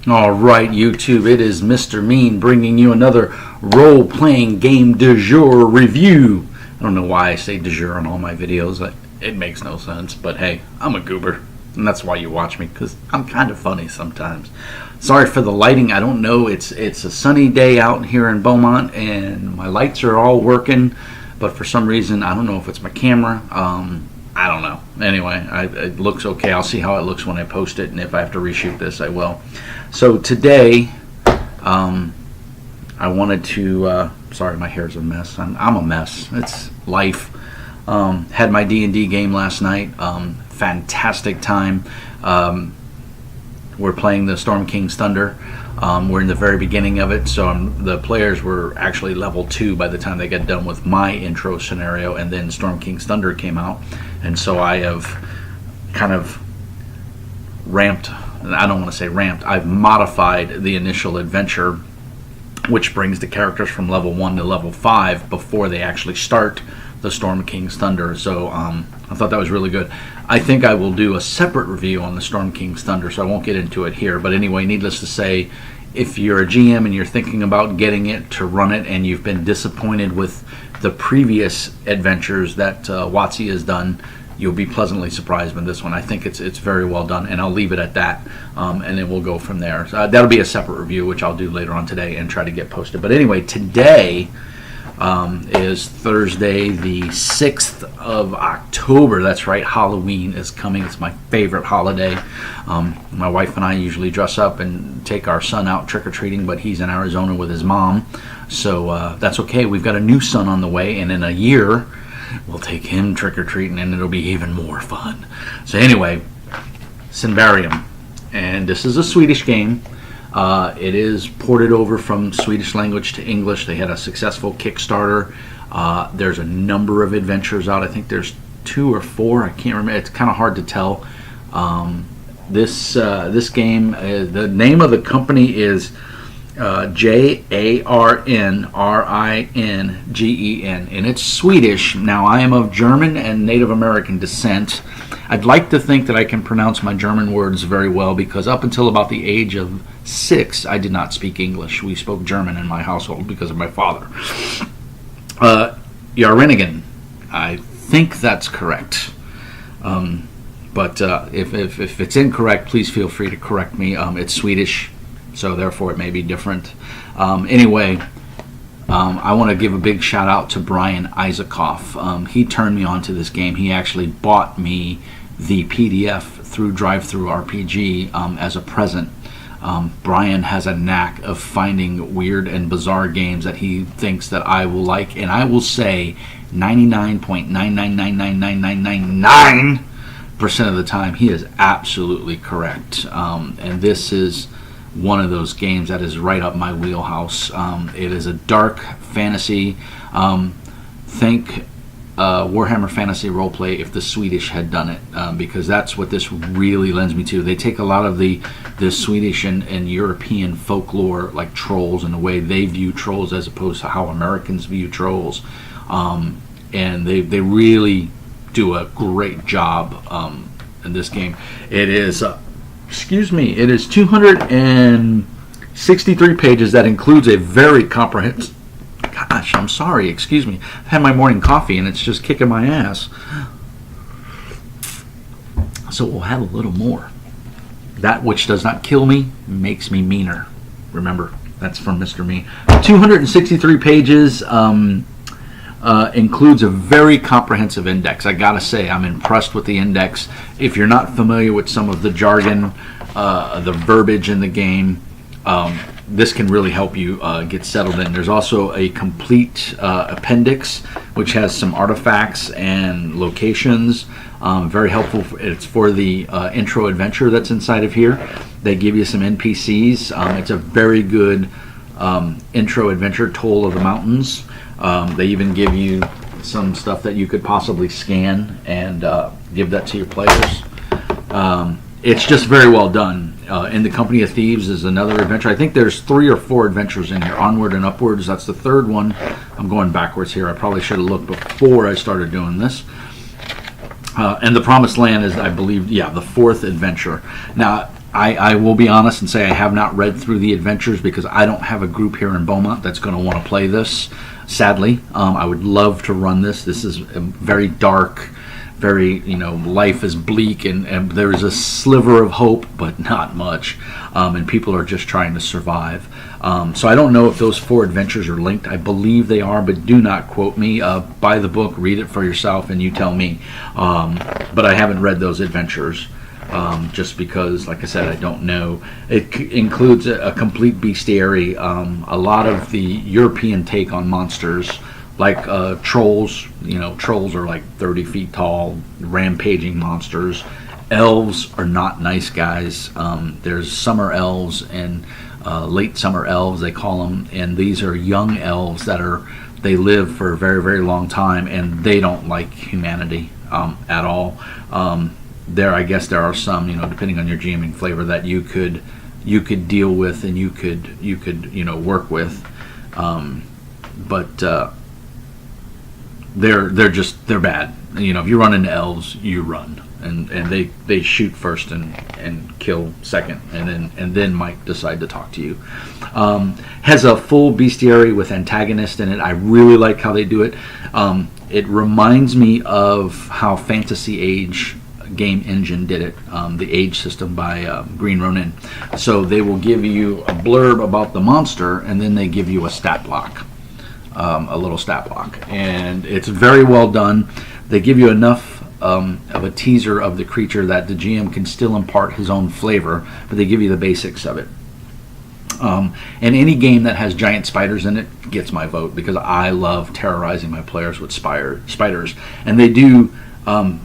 All right, YouTube, it is Mr. Mean bringing you another role-playing game du jour review. I don't know why I say du jour on all my videos. It makes no sense, but hey, I'm a goober, and that's why you watch me, because I'm kind of funny sometimes. Sorry for the lighting. I don't know. It's a sunny day out here in Beaumont, and my lights are all working, but for some reason, I don't know if it's my camera. I don't know. Anyway, it looks okay. I'll see how it looks when I post it, and if I have to reshoot this, I will. So today, I wanted to. Sorry, my hair's a mess. I'm a mess. It's life. Had my D&D game last night. Fantastic time. We're playing the Storm King's Thunder. We're in the very beginning of it, so the players were actually level 2 by the time they got done with my intro scenario, and then Storm King's Thunder came out, and so I have kind of ramped. I don't want to say ramped. I've modified the initial adventure, which brings the characters from level 1 to level 5 before they actually start the Storm King's Thunder. So I thought that was really good. I think I will do a separate review on the Storm King's Thunder, so I won't get into it here. But anyway, needless to say, if you're a GM and you're thinking about getting it to run it and you've been disappointed with the previous adventures that WotC has done, you'll be pleasantly surprised with this one. I think it's very well done, and I'll leave it at that, and then we'll go from there. So that'll be a separate review, which I'll do later on today and try to get posted. But anyway, today is Thursday, the 6th of October. That's right, Halloween is coming. It's my favorite holiday. My wife and I usually dress up and take our son out trick-or-treating, but he's in Arizona with his mom, so that's okay. We've got a new son on the way, and in a year, we'll take him trick-or-treating, and it'll be even more fun. So anyway, Symbaroum, and this is a Swedish game. It is ported over from Swedish language to English. They had a successful Kickstarter. There's a number of adventures out. I think there's 2 or 4. I can't remember. It's kind of hard to tell. This game, the name of the company is JARNRINGEN, and it's Swedish. Now, I am of German and Native American descent. I'd like to think that I can pronounce my German words very well, because up until about the age of 6, I did not speak English. We spoke German in my household because of my father. Jahrenigen, I think that's correct. But if it's incorrect, please feel free to correct me. It's Swedish, so therefore it may be different. Anyway, I want to give a big shout out to Brian Isakoff. He turned me on to this game. He actually bought me the PDF through DriveThruRPG as a present. Brian has a knack of finding weird and bizarre games that he thinks that I will like, and I will say 99.9999999% of the time he is absolutely correct. And this is one of those games that is right up my wheelhouse. It is a dark fantasy. Think Warhammer Fantasy Roleplay if the Swedish had done it, because that's what this really lends me to. They take a lot of the Swedish and European folklore, like trolls, and the way they view trolls as opposed to how Americans view trolls, and they really do a great job in this game. It is it is 263 pages. That includes a very comprehensive. Gosh, I'm sorry, excuse me. I've had my morning coffee and it's just kicking my ass. So we'll have a little more. That which does not kill me makes me meaner. Remember, that's from Mr. Me. 263 pages, includes a very comprehensive index. I gotta say, I'm impressed with the index. If you're not familiar with some of the jargon, the verbiage in the game, this can really help you get settled in. There's also a complete appendix which has some artifacts and locations. Very helpful. It's for the intro adventure that's inside of here. They give you some NPCs. It's a very good intro adventure, Toll of the Mountains. They even give you some stuff that you could possibly scan and give that to your players. It's just very well done. In the Company of Thieves is another adventure. I think there's 3 or 4 adventures in here. Onward and Upwards, that's the 3rd one. I'm going backwards here. I probably should have looked before I started doing this. And the Promised Land is, I believe, the 4th adventure. Now, I will be honest and say I have not read through the adventures because I don't have a group here in Beaumont that's going to want to play this. Sadly, I would love to run this. This is very dark, very, life is bleak, and there's a sliver of hope, but not much. And people are just trying to survive. So I don't know if those 4 adventures are linked. I believe they are, but do not quote me. Buy the book, read it for yourself, and you tell me. But I haven't read those adventures. Just because, like I said, I don't know. It includes a complete bestiary, a lot of the European take on monsters, like trolls. Trolls are like 30 feet tall, rampaging monsters. Elves are not nice guys. There's summer elves and late summer elves, they call them, and these are young elves they live for a very, very long time, and they don't like humanity at all. I guess there are some, depending on your GMing flavor, that you could deal with and you could work with, but they're bad. If you run into elves, you run, and they shoot first and kill second, and then might decide to talk to you. Has a full bestiary with antagonist in it. I really like how they do it. It reminds me of how Fantasy Age Game Engine did it, the Age system by Green Ronin. So they will give you a blurb about the monster, and then they give you a stat block, a little stat block, and it's very well done. They give you enough of a teaser of the creature that the GM can still impart his own flavor, but they give you the basics of it. And any game that has giant spiders in it gets my vote, because I love terrorizing my players with spiders, and they do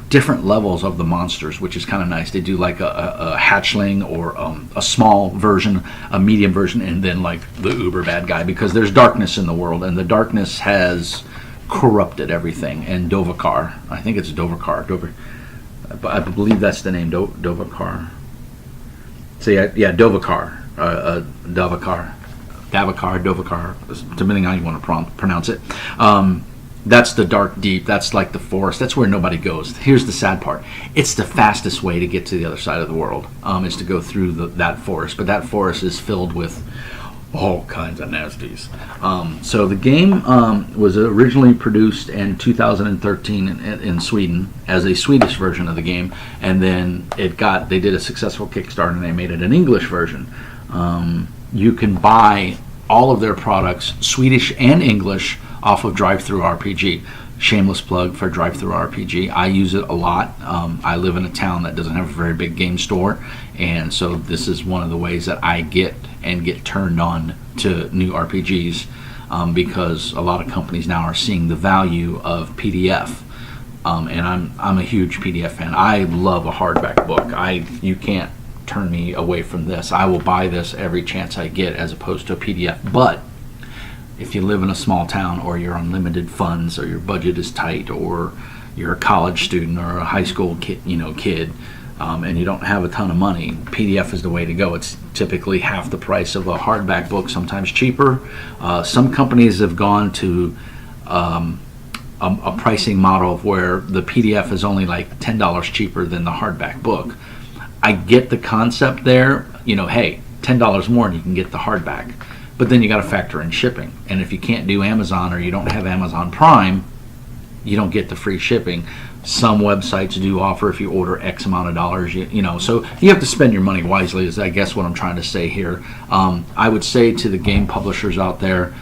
different levels of the monsters, which is kind of nice. They do like a hatchling, or a small version, a medium version, and then like the uber bad guy, because there's darkness in the world, and the darkness has corrupted everything. And Dovakar, I think it's Dovakar, I believe that's the name, Dovakar. So yeah, Dovakar, Dovakar, depending on how you want to pronounce it. That's the dark deep. That's like the forest. That's where nobody goes. Here's the sad part. It's the fastest way to get to the other side of the world, is to go through that forest. But that forest is filled with all kinds of nasties. So the game was originally produced in 2013 in Sweden as a Swedish version of the game, and then they did a successful Kickstarter and they made it an English version. You can buy all of their products, Swedish and English, off of Drive-Thru RPG. Shameless plug for Drive-Thru RPG. I use it a lot. I live in a town that doesn't have a very big game store, and so this is one of the ways that I get turned on to new RPGs, because a lot of companies now are seeing the value of PDF, and I'm a huge PDF fan. I love a hardback book. You can't turn me away from this. I will buy this every chance I get, as opposed to a PDF. But if you live in a small town, or you're on limited funds, or your budget is tight, or you're a college student or a high school kid, and you don't have a ton of money, PDF is the way to go. It's typically half the price of a hardback book, sometimes cheaper. Some companies have gone to a pricing model of where the PDF is only like $10 cheaper than the hardback book. I get the concept there. Hey, $10 more and you can get the hardback. But then you got to factor in shipping. And if you can't do Amazon, or you don't have Amazon Prime, you don't get the free shipping. Some websites do offer, if you order X amount of dollars, so you have to spend your money wisely, is I guess what I'm trying to say here. I would say to the game publishers out there,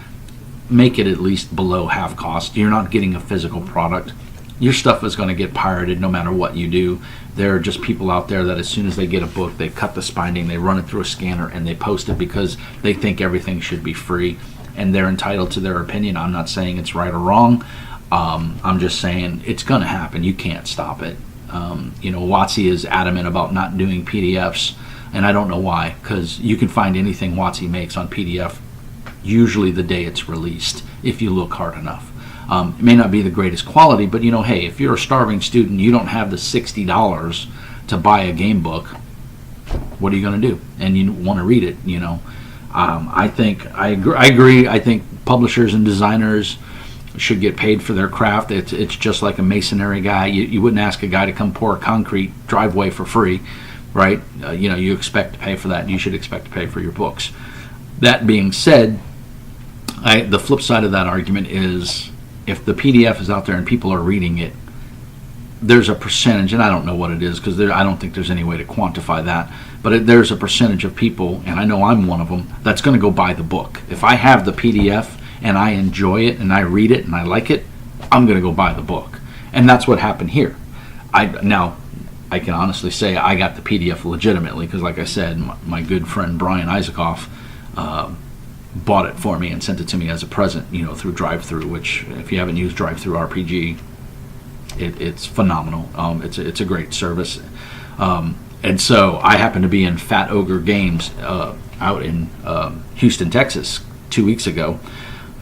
make it at least below half cost. You're not getting a physical product. Your stuff is going to get pirated no matter what you do. There are just people out there that as soon as they get a book, they cut the spinding, they run it through a scanner, and they post it because they think everything should be free, and they're entitled to their opinion. I'm not saying it's right or wrong. I'm just saying it's going to happen. You can't stop it. WotC is adamant about not doing PDFs, and I don't know why, because you can find anything WotC makes on PDF usually the day it's released, if you look hard enough. It may not be the greatest quality, but hey, if you're a starving student, you don't have the $60 to buy a game book, what are you going to do? And you want to read it, I agree. I think publishers and designers should get paid for their craft. It's just like a masonry guy. You wouldn't ask a guy to come pour a concrete driveway for free. right? You expect to pay for that. You should expect to pay for your books. That being said, the flip side of that argument is if the PDF is out there and people are reading it, there's a percentage, and I don't know what it is because I don't think there's any way to quantify that, but there's a percentage of people, and I know I'm one of them, that's going to go buy the book. If I have the PDF and I enjoy it and I read it and I like it, I'm going to go buy the book. And that's what happened here. Now, I can honestly say I got the PDF legitimately because, like I said, my good friend Brian Isaacoff bought it for me and sent it to me as a present, through Drive-Thru, which, if you haven't used Drive-Thru RPG, it's phenomenal. It's a great service. And so I happened to be in Fat Ogre Games out in Houston, Texas 2 weeks ago,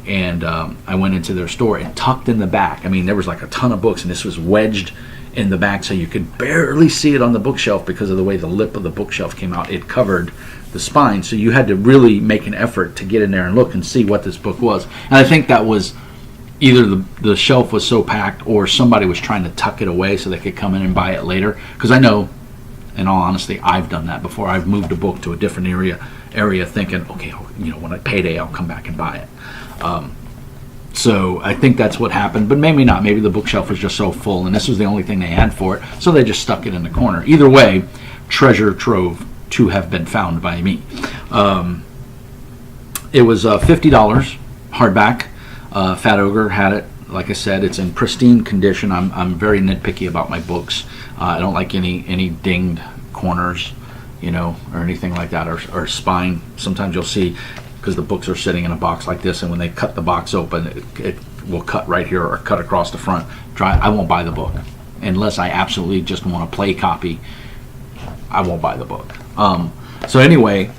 and I went into their store, and tucked in the back, there was like a ton of books, and this was wedged in the back so you could barely see it on the bookshelf because of the way the lip of the bookshelf came out. It covered the spine, so you had to really make an effort to get in there and look and see what this book was. And I think that was either the shelf was so packed or somebody was trying to tuck it away so they could come in and buy it later. Because I know, in all honesty, I've done that before. I've moved a book to a different area thinking, okay, when I payday, I'll come back and buy it. So I think that's what happened, but maybe not. Maybe the bookshelf was just so full, and this was the only thing they had for it, so they just stuck it in the corner. Either way, treasure trove to have been found by me. It was $50 hardback. Fat Ogre had it. Like I said, it's in pristine condition. I'm very nitpicky about my books. I don't like any dinged corners, or anything like that, or spine. Sometimes you'll see, because the books are sitting in a box like this, and when they cut the box open, it will cut right here or cut across the front. I won't buy the book unless I absolutely just want a play copy. I won't buy the book. So anyway,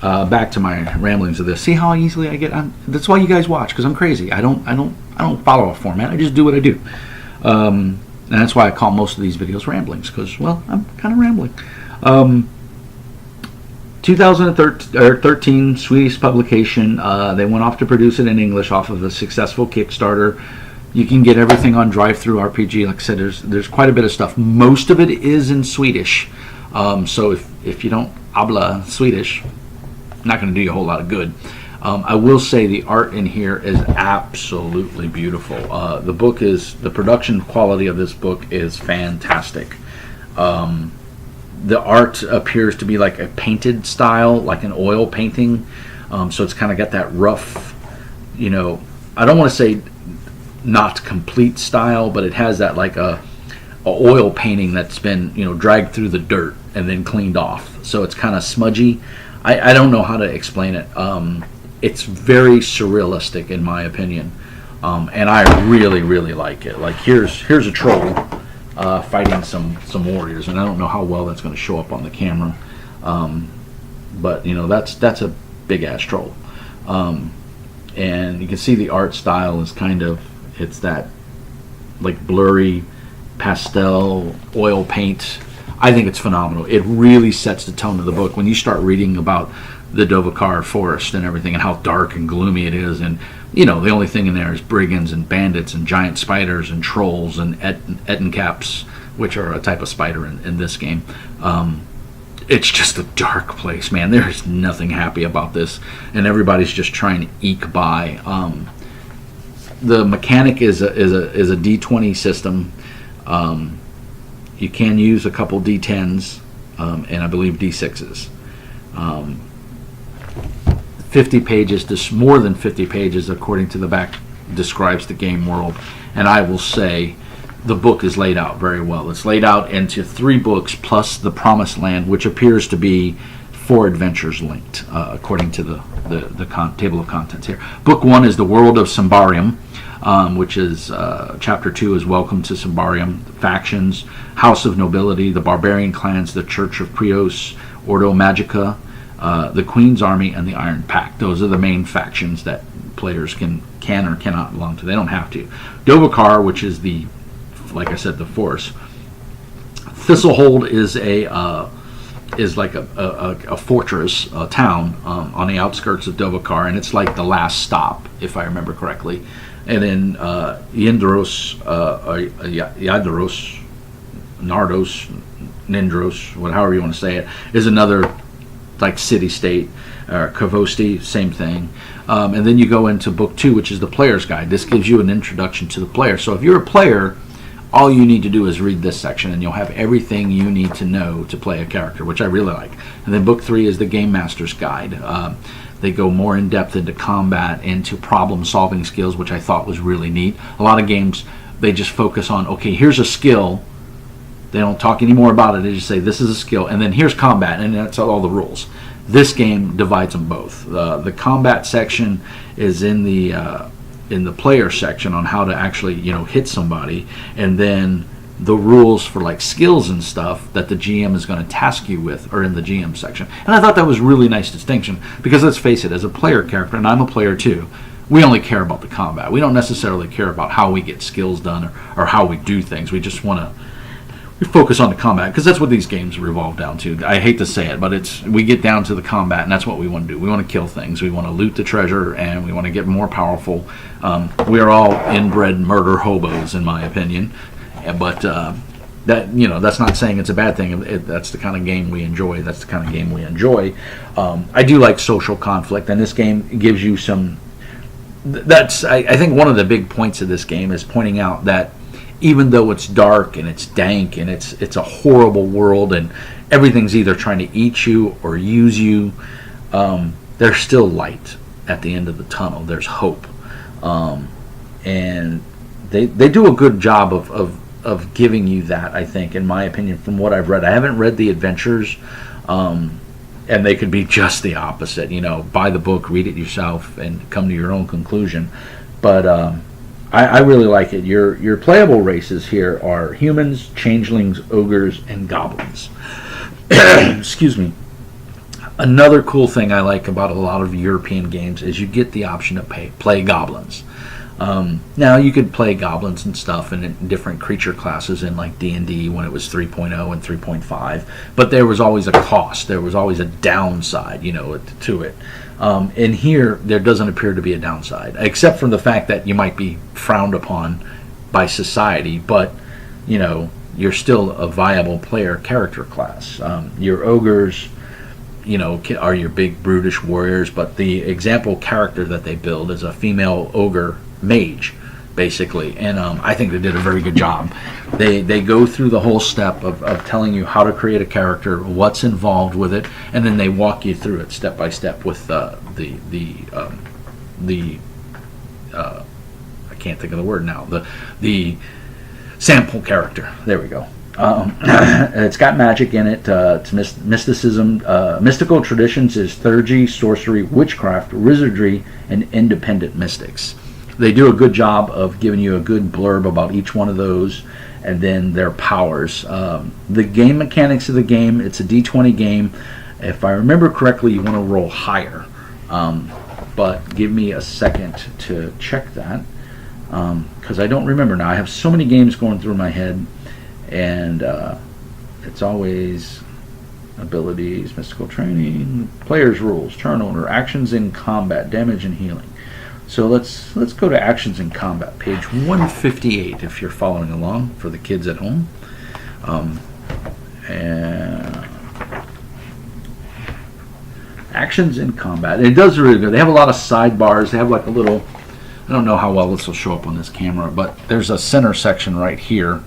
back to my ramblings of this. See how easily I get on? That's why you guys watch, because I'm crazy. I don't follow a format. I just do what I do. And that's why I call most of these videos ramblings, because, well, I'm kind of rambling. 2013 Swedish publication. They went off to produce it in English off of a successful Kickstarter. You can get everything on Drive-Thru RPG. Like I said, there's quite a bit of stuff. Most of it is in Swedish. So if you don't habla Swedish, not going to do you a whole lot of good. I will say the art in here is absolutely beautiful. The production quality of this book is fantastic. The art appears to be like a painted style, like an oil painting. So it's kind of got that rough, I don't want to say not complete style, but it has that like a oil painting that's been, dragged through the dirt and then cleaned off. So it's kind of smudgy. I don't know how to explain it. It's very surrealistic in my opinion. And I really, really like it. Like here's a troll fighting some warriors, and I don't know how well that's going to show up on the camera, but that's a big ass troll, and you can see the art style is it's that like blurry pastel oil paint. I think it's phenomenal. It really sets the tone of the book when you start reading about the Dovakar forest and everything and how dark and gloomy it is, and the only thing in there is brigands and bandits and giant spiders and trolls and ettencaps, which are a type of spider in this game. It's just a dark place, man. There's nothing happy about this, and everybody's just trying to eke by. The mechanic is a D20 system. You can use a couple D10s and I believe D6s. 50 pages, just more than 50 pages according to the back, describes the game world, and I will say the book is laid out very well. It's laid out into 3 books plus the Promised Land, which appears to be 4 adventures linked according to the table of contents here. Book 1 is The World of Symbaroum, which is chapter 2 is Welcome to Symbaroum, Factions, House of Nobility, the Barbarian Clans, the Church of Prios, Ordo Magica, the Queen's Army, and the Iron Pact. Those are the main factions that players can or cannot belong to. They don't have to. Dovakar, which is like I said, the force. Thistlehold is like a fortress, a town on the outskirts of Dovakar, and it's like the last stop, if I remember correctly. And then Nardos, Nindros, however you want to say it, is another like city-state. Kavosti, same thing. And then you go into book 2, which is the player's guide. This gives you an introduction to the player. So if you're a player, all you need to do is read this section, and you'll have everything you need to know to play a character, which I really like. And then book 3 is the game master's guide. They go more in depth into combat, into problem-solving skills, which I thought was really neat. A lot of games, they just focus on, okay, here's a skill. They don't talk any more about it. They just say, this is a skill, and then here's combat, and that's all the rules. This game divides them both. The combat section is in the player section on how to actually, hit somebody, and then the rules for like skills and stuff that the GM is going to task you with are in the GM section. And I thought that was a really nice distinction, because let's face it, as a player character, and I'm a player too, we only care about the combat. We don't necessarily care about how we get skills done or how we do things. We just want to focus on the combat, because that's what these games revolve down to. I hate to say it, but we get down to the combat, and that's what we want to do. We want to kill things. We want to loot the treasure, and we want to get more powerful. We are all inbred murder hobos, in my opinion. But that's not saying it's a bad thing. That's the kind of game we enjoy. I do like social conflict, and this game gives you some. I think one of the big points of this game is pointing out that even though it's dark and it's dank and it's a horrible world and everything's either trying to eat you or use you, there's still light at the end of the tunnel. There's hope, and they do a good job of giving you that, I think, in my opinion, from what I've read. I haven't read the adventures, and they could be just the opposite. Buy the book, read it yourself, and come to your own conclusion. But I really like it. Your playable races here are humans, changelings, ogres, and goblins. Excuse me. Another cool thing I like about a lot of European games is you get the option to play goblins. Now, you could play goblins and stuff in different creature classes in like D&D when it was 3.0 and 3.5, but there was always a cost. There was always a downside, to it. In here, there doesn't appear to be a downside, except for the fact that you might be frowned upon by society, but, you're still a viable player character class. Your ogres, are your big brutish warriors, but the example character that they build is a female ogre mage, basically, and I think they did a very good job. They go through the whole step of telling you how to create a character, what's involved with it, and then they walk you through it step by step with the I can't think of the word now, the sample character. There we go. It's got magic in it. It's mysticism. Mystical traditions is theurgy, sorcery, witchcraft, wizardry, and independent mystics. They do a good job of giving you a good blurb about each one of those, and then their powers. The game mechanics of the game, it's a D20 game. If I remember correctly, you want to roll higher. But give me a second to check that, because I don't remember now. I have so many games going through my head, and it's always abilities, mystical training, player's rules, turn order, actions in combat, damage and healing. So let's go to actions in combat, page 158, if you're following along for the kids at home. And actions in combat. It does really good. They have a lot of sidebars. They have like a little, I don't know how well this will show up on this camera, but there's a center section right here,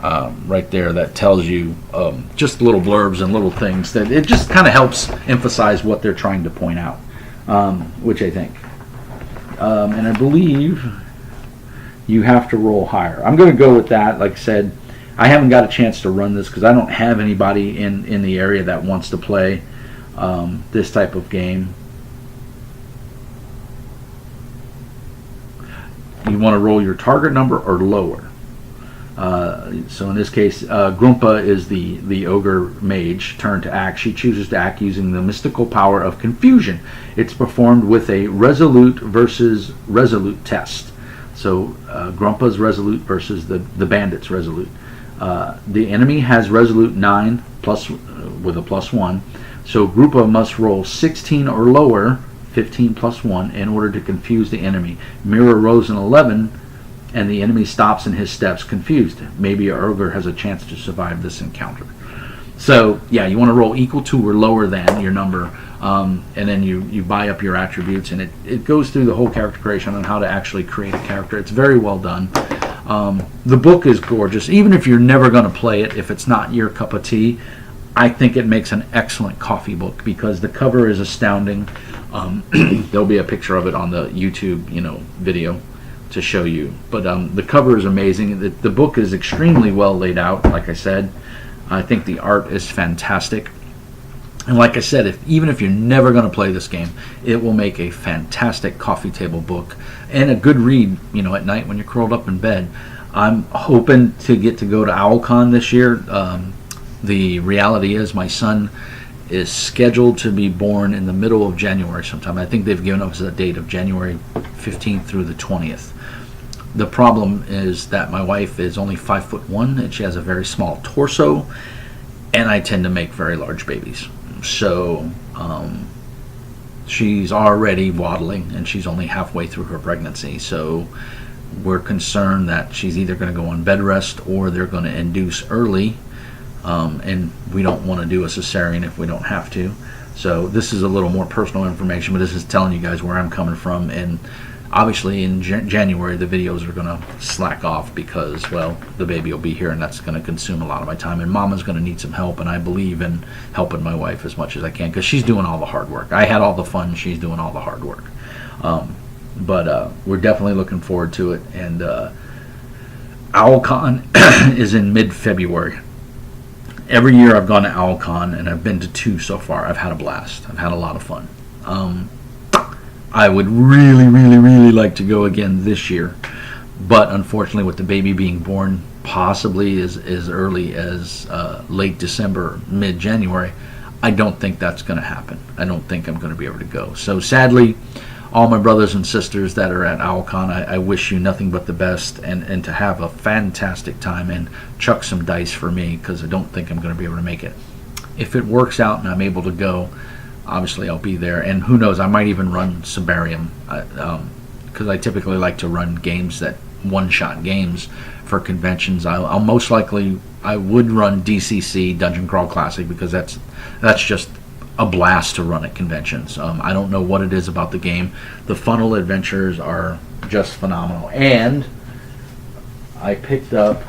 right there, that tells you just little blurbs and little things that it just kind of helps emphasize what they're trying to point out, which I think. And I believe you have to roll higher. I'm going to go with that. Like I said, I haven't got a chance to run this because I don't have anybody in the area that wants to play this type of game. You want to roll your target number or lower. So in this case, Grumpa is the ogre mage. Turn to act. She chooses to act using the mystical power of confusion. It's performed with a resolute versus resolute test. So Grumpa's resolute versus the bandit's resolute. The enemy has resolute 9 plus with a +1. So Grumpa must roll 16 or lower, 15 plus 1, in order to confuse the enemy. Mirror rolls an 11 and the enemy stops in his steps, confused. Maybe your ogre has a chance to survive this encounter. So yeah, you want to roll equal to or lower than your number, and then you buy up your attributes, and it goes through the whole character creation on how to actually create a character. It's very well done. The book is gorgeous. Even if you're never going to play it, if it's not your cup of tea, I think it makes an excellent coffee book because the cover is astounding. There'll be a picture of it on the YouTube, video to show you. But the cover is amazing. The book is extremely well laid out. Like I said, I think the art is fantastic. And like I said, even if you're never going to play this game, it will make a fantastic coffee table book and a good read, at night when you're curled up in bed. I'm hoping to get to go to OwlCon this year. The reality is my son is scheduled to be born in the middle of January sometime. I think they've given us a date of January 15th through the 20th. The problem is that my wife is only 5'1" and she has a very small torso, and I tend to make very large babies. So she's already waddling, and she's only halfway through her pregnancy. So we're concerned that she's either going to go on bed rest or they're going to induce early, and we don't want to do a cesarean if we don't have to. So this is a little more personal information, but this is telling you guys where I'm coming from. And obviously in January the videos are going to slack off because, well, the baby will be here, and that's going to consume a lot of my time, and Mama's going to need some help, and I believe in helping my wife as much as I can because she's doing all the hard work. I had all the fun, she's doing all the hard work. But we're definitely looking forward to it. And OwlCon is in mid-February. Every year I've gone to OwlCon, and I've been to 2 so far. I've had a blast. I've had a lot of fun. I would really, really, really like to go again this year, but unfortunately with the baby being born possibly as early as late December, mid-January, I don't think that's going to happen. I don't think I'm going to be able to go. So sadly, all my brothers and sisters that are at OwlCon, I wish you nothing but the best, and to have a fantastic time, and chuck some dice for me because I don't think I'm going to be able to make it. If it works out and I'm able to go, obviously I'll be there, and who knows, I might even run Symbaroum because I typically like to run games, that one-shot games for conventions. I'll most likely, I would run DCC, Dungeon Crawl Classic, because that's just a blast to run at conventions. I don't know what it is about the game. The funnel adventures are just phenomenal. And I picked up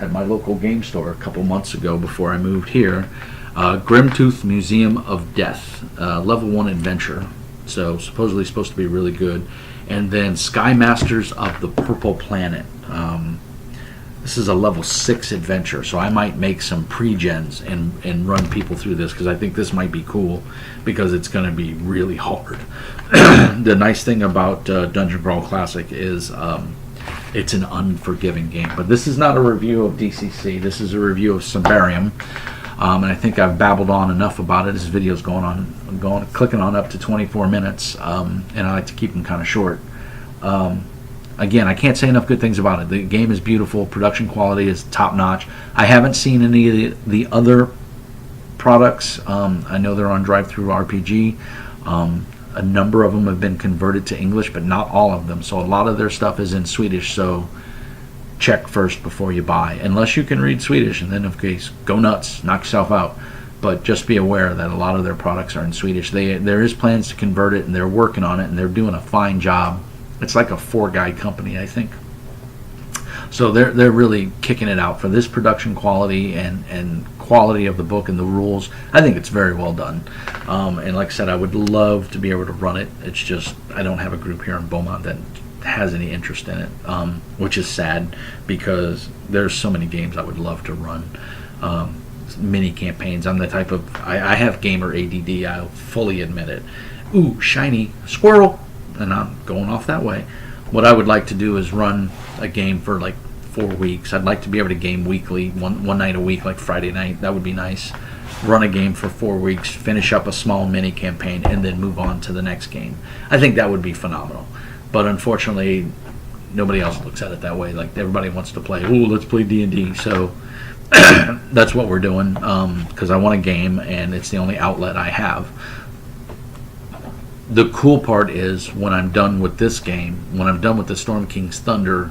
at my local game store a couple months ago before I moved here, Grimtooth Museum of Death, level 1 adventure. So supposedly supposed to be really good. And then Sky Masters of the Purple Planet. This is a level 6 adventure, so I might make some pre-gens and run people through this because I think this might be cool because it's going to be really hard. The nice thing about Dungeon Crawl Classic is it's an unforgiving game. But this is not a review of DCC. This is a review of Symbaroum. And I think I've babbled on enough about it. This video's clicking on up to 24 minutes, and I like to keep them kind of short. Again, I can't say enough good things about it. The game is beautiful. Production quality is top-notch. I haven't seen any of the other products. I know they're on DriveThruRPG. A number of them have been converted to English, but not all of them. So a lot of their stuff is in Swedish, so check first before you buy. Unless you can read Swedish, and then, of course, go nuts. Knock yourself out. But just be aware that a lot of their products are in Swedish. There is plans to convert it, and they're working on it, and they're doing a fine job. It's like a 4-guy company, I think. So they're really kicking it out for this production quality and quality of the book and the rules. I think it's very well done. And like I said, I would love to be able to run it. It's just I don't have a group here in Beaumont that has any interest in it, which is sad because there's so many games I would love to run. Mini campaigns. I'm the type of I have gamer ADD. I'll fully admit it. Ooh, shiny squirrel. And I'm going off that way. What I would like to do is run a game for like 4 weeks. I'd like to be able to game weekly, one night a week, like Friday night. That would be nice. Run a game for 4 weeks, finish up a small mini campaign, and then move on to the next game. I think that would be phenomenal. But unfortunately, nobody else looks at it that way. Like everybody wants to play, ooh, let's play D&D. So that's what we're doing because I want a game, and it's the only outlet I have. the cool part is when I'm done with this game, when I'm done with the Storm King's Thunder,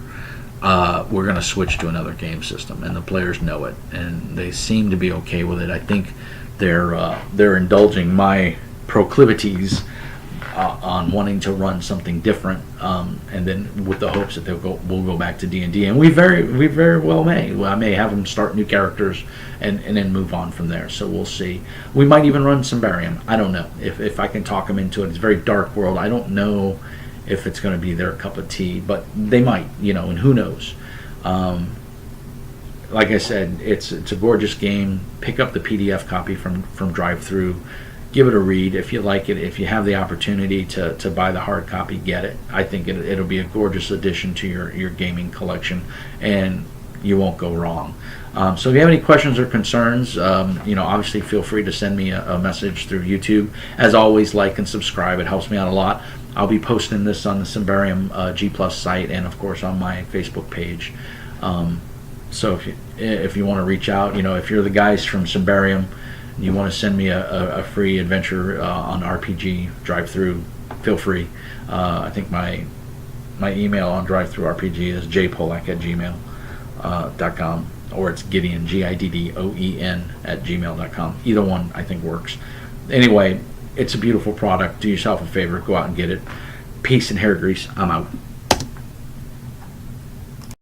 we're going to switch to another game system, and the players know it, and they seem to be okay with it. I think they're indulging my proclivities on wanting to run something different, and then with the hopes that we'll go back to D&D, and we very well may. I may have them start new characters and then move on from there. So we'll see. We might even run Symbaroum. I don't know if I can talk them into it. It's a very dark world. I don't know if it's going to be their cup of tea, but they might, and who knows. Like I said, it's a gorgeous game. Pick up the PDF copy from Drive-Thru. Give it a read if you like it. If you have the opportunity to buy the hard copy, get it. I think it'll be a gorgeous addition to your gaming collection, and you won't go wrong. So if you have any questions or concerns, obviously feel free to send me a message through YouTube. As always, like and subscribe. It helps me out a lot. I'll be posting this on the Symbaroum G Plus site and, of course, on my Facebook page. So if you want to reach out, if you're the guys from Symbaroum, you want to send me a free adventure on RPG Drive-Thru, feel free. I think my email on Drive-Thru RPG is jpolak@gmail.com, or it's Gideon, Giddoen @gmail.com. Either one I think works. Anyway, it's a beautiful product. Do yourself a favor, go out and get it. Peace and hair grease. I'm out.